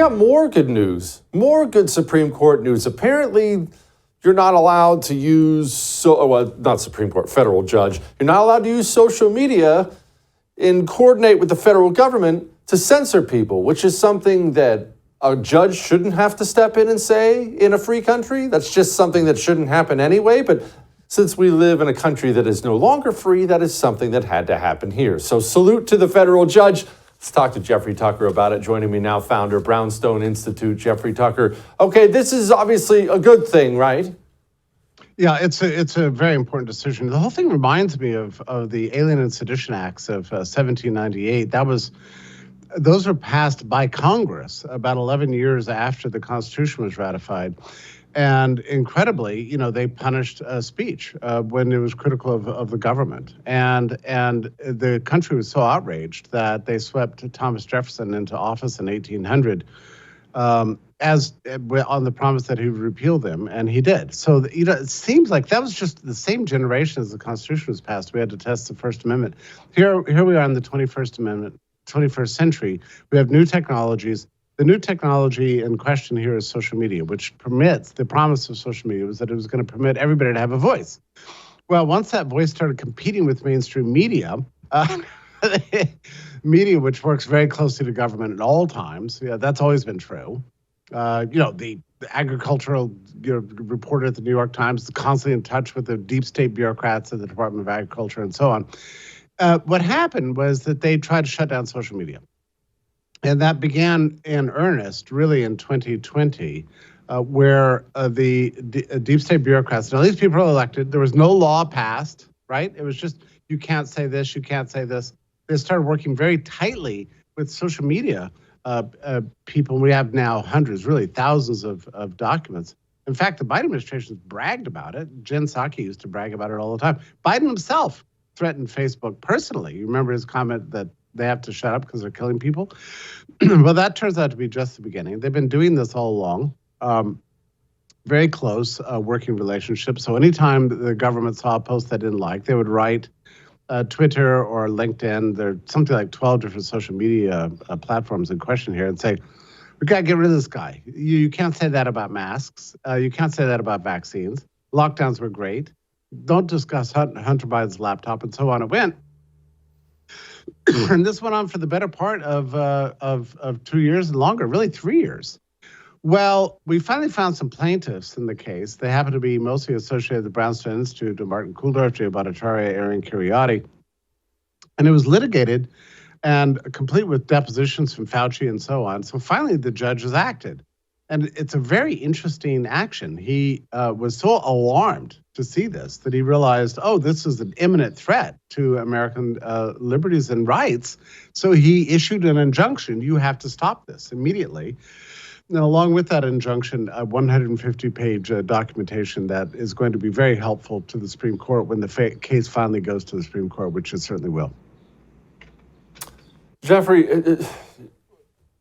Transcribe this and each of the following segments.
got more good news, more good Supreme Court news. Apparently, you're not allowed to use, not Supreme Court, federal judge. You're not allowed to use social media and coordinate with the federal government to censor people, which is something that a judge shouldn't have to step in and say in a free country. That's just something that shouldn't happen anyway. But since we live in a country that is no longer free, that is something that had to happen here. So salute to the federal judge. Let's talk to Jeffrey Tucker about it. Joining me now, founder, Brownstone Institute, Jeffrey Tucker. Okay, this is obviously a good thing, right? Yeah, it's a very important decision. The whole thing reminds me of the Alien and Sedition Acts of 1798. Those were passed by Congress about 11 years after the Constitution was ratified. And incredibly, they punished speech when it was critical of the government. And the country was so outraged that they swept Thomas Jefferson into office in 1800 as on the promise that he would repeal them, and he did. So, it seems like that was just the same generation as the Constitution was passed. We had to test the First Amendment. Here we are in the 21st century. We have new technologies. The new technology in question here is social media, which permits, the promise of social media was that it was going to permit everybody to have a voice. Well, once that voice started competing with mainstream media, media which works very closely to government at all times, that's always been true. The agricultural reporter at the New York Times is constantly in touch with the deep state bureaucrats at the Department of Agriculture and so on. What happened was that they tried to shut down social media. And that began in earnest, really, in 2020, where the deep state bureaucrats, now these people are elected, there was no law passed, right? It was just, you can't say this, you can't say this. They started working very tightly with social media people. We have now hundreds, really thousands of documents. In fact, the Biden administration has bragged about it. Jen Psaki used to brag about it all the time. Biden himself threatened Facebook personally. You remember his comment that they have to shut up because they're killing people? Well, that turns out to be just the beginning. They've been doing this all along. Very close working relationship. So anytime the government saw a post they didn't like, they would write Twitter or LinkedIn. There are something like 12 different social media platforms in question here, and say, we got to get rid of this guy. You can't say that about masks. You can't say that about vaccines. Lockdowns were great. Don't discuss Hunter Biden's laptop, and so on it went. And this went on for the better part of 2 years and longer, really 3 years. Well, we finally found some plaintiffs in the case. They happen to be mostly associated with the Brownstone Institute, Martin Kulldorff, Jay Bhattacharya, Aaron Kheriaty. And it was litigated and complete with depositions from Fauci and so on. So finally, the judge has acted. And it's a very interesting action. He was so alarmed to see this that he realized, this is an imminent threat to American liberties and rights. So he issued an injunction. You have to stop this immediately. And along with that injunction, a 150-page documentation that is going to be very helpful to the Supreme Court when the case finally goes to the Supreme Court, which it certainly will. Jeffrey,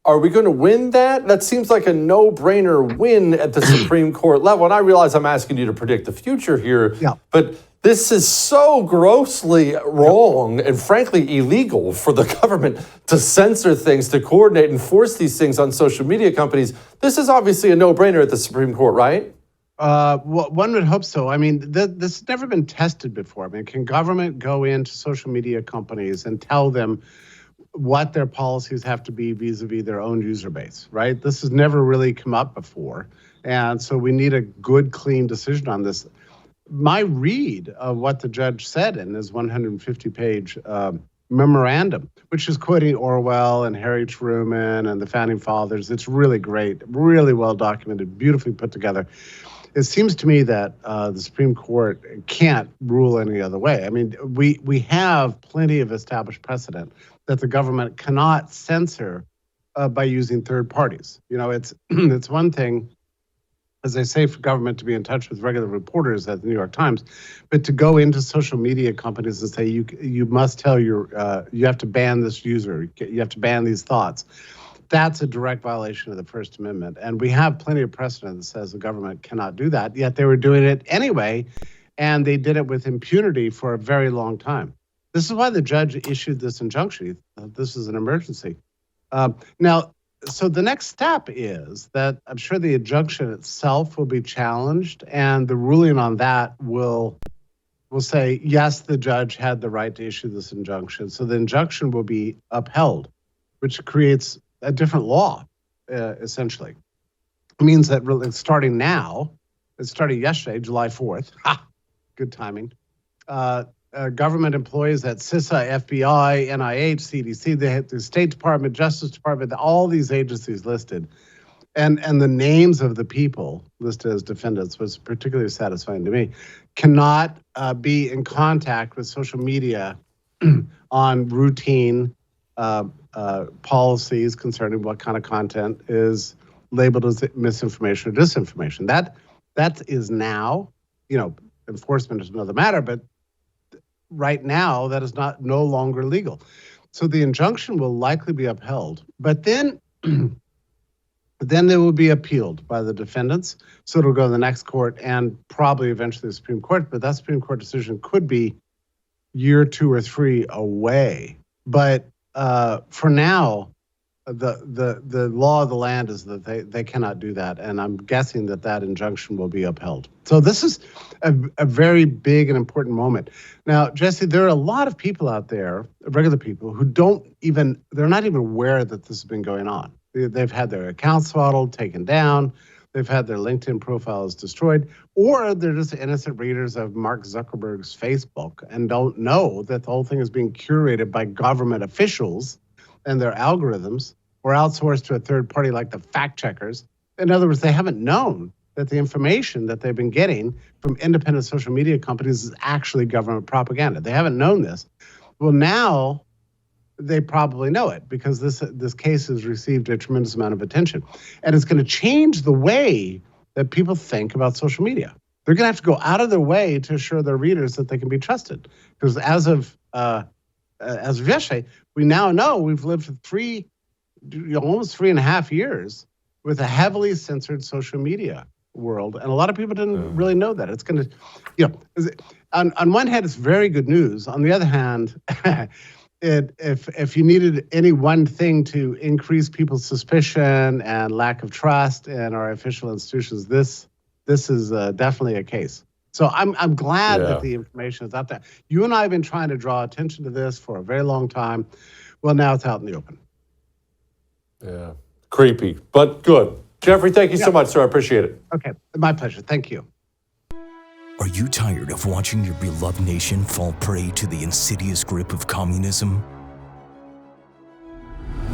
are we going to win that? That seems like a no-brainer win at the Supreme Court level. And I realize I'm asking you to predict the future here, but this is so grossly wrong and frankly illegal for the government to censor things, to coordinate and force these things on social media companies. This is obviously a no-brainer at the Supreme Court, right? One would hope so. I mean, this has never been tested before. I mean, can government go into social media companies and tell them what their policies have to be vis-a-vis their own user base, right? This has never really come up before. And so we need a good, clean decision on this. My read of what the judge said in his 150-page memorandum, which is quoting Orwell and Harry Truman and the Founding Fathers, it's really great, really well documented, beautifully put together. It seems to me that the Supreme Court can't rule any other way. I mean, we have plenty of established precedent that the government cannot censor by using third parties. It's one thing, as I say, for government to be in touch with regular reporters at the New York Times, but to go into social media companies and say you must tell you have to ban this user, you have to ban these thoughts. That's a direct violation of the First Amendment. And we have plenty of precedent that says the government cannot do that, yet they were doing it anyway, and they did it with impunity for a very long time. This is why the judge issued this injunction. This is an emergency. Now, so the next step is that I'm sure the injunction itself will be challenged, and the ruling on that will say, yes, the judge had the right to issue this injunction. So the injunction will be upheld, which creates a different law, essentially. It means that really starting now, it started yesterday, July 4th. Ha! Good timing. Government employees at CISA, FBI, NIH, CDC, the State Department, Justice Department, all these agencies listed, and the names of the people listed as defendants was particularly satisfying to me, cannot be in contact with social media on routine policies concerning what kind of content is labeled as misinformation or disinformation. That is now, enforcement is another matter, but right now that is no longer legal. So the injunction will likely be upheld, but then it will be appealed by the defendants. So it'll go to the next court and probably eventually the Supreme Court, but that Supreme Court decision could be year 2 or 3 away. But for now, the law of the land is that they cannot do that, and I'm guessing that injunction will be upheld. So this is a very big and important moment. Now, Jesse, there are a lot of people out there, regular people, who they're not even aware that this has been going on. They've had their accounts throttled, taken down, they've had their LinkedIn profiles destroyed, or they're just innocent readers of Mark Zuckerberg's Facebook and don't know that the whole thing is being curated by government officials and their algorithms, or outsourced to a third party like the fact checkers. In other words, they haven't known that the information that they've been getting from independent social media companies is actually government propaganda. They haven't known this. Well, now they probably know it because this case has received a tremendous amount of attention. And it's going to change the way that people think about social media. They're going to have to go out of their way to assure their readers that they can be trusted. Because as of yesterday, we now know we've lived for almost 3.5 years with a heavily censored social media world, and a lot of people didn't really know that. It's going to, on one hand, it's very good news. On the other hand, if you needed any one thing to increase people's suspicion and lack of trust in our official institutions, this is definitely a case. So I'm glad that the information is out there. You and I have been trying to draw attention to this for a very long time. Well, now it's out in the open. Yeah, creepy, but good. Jeffrey, thank you so much, sir. I appreciate it. Okay, my pleasure. Thank you. Are you tired of watching your beloved nation fall prey to the insidious grip of communism?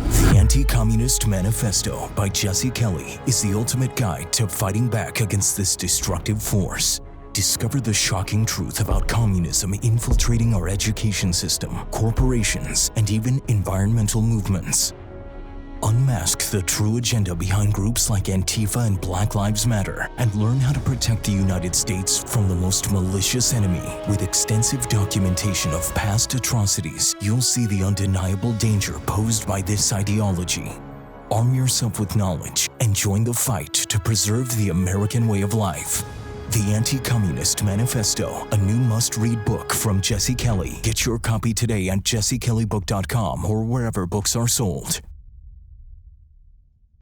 The Anti-Communist Manifesto by Jesse Kelly is the ultimate guide to fighting back against this destructive force. Discover the shocking truth about communism infiltrating our education system, corporations, and even environmental movements. Unmask the true agenda behind groups like Antifa and Black Lives Matter and learn how to protect the United States from the most malicious enemy. With extensive documentation of past atrocities, you'll see the undeniable danger posed by this ideology. Arm yourself with knowledge and join the fight to preserve the American way of life. The Anti-Communist Manifesto, a new must-read book from Jesse Kelly. Get your copy today at jessekellybook.com or wherever books are sold.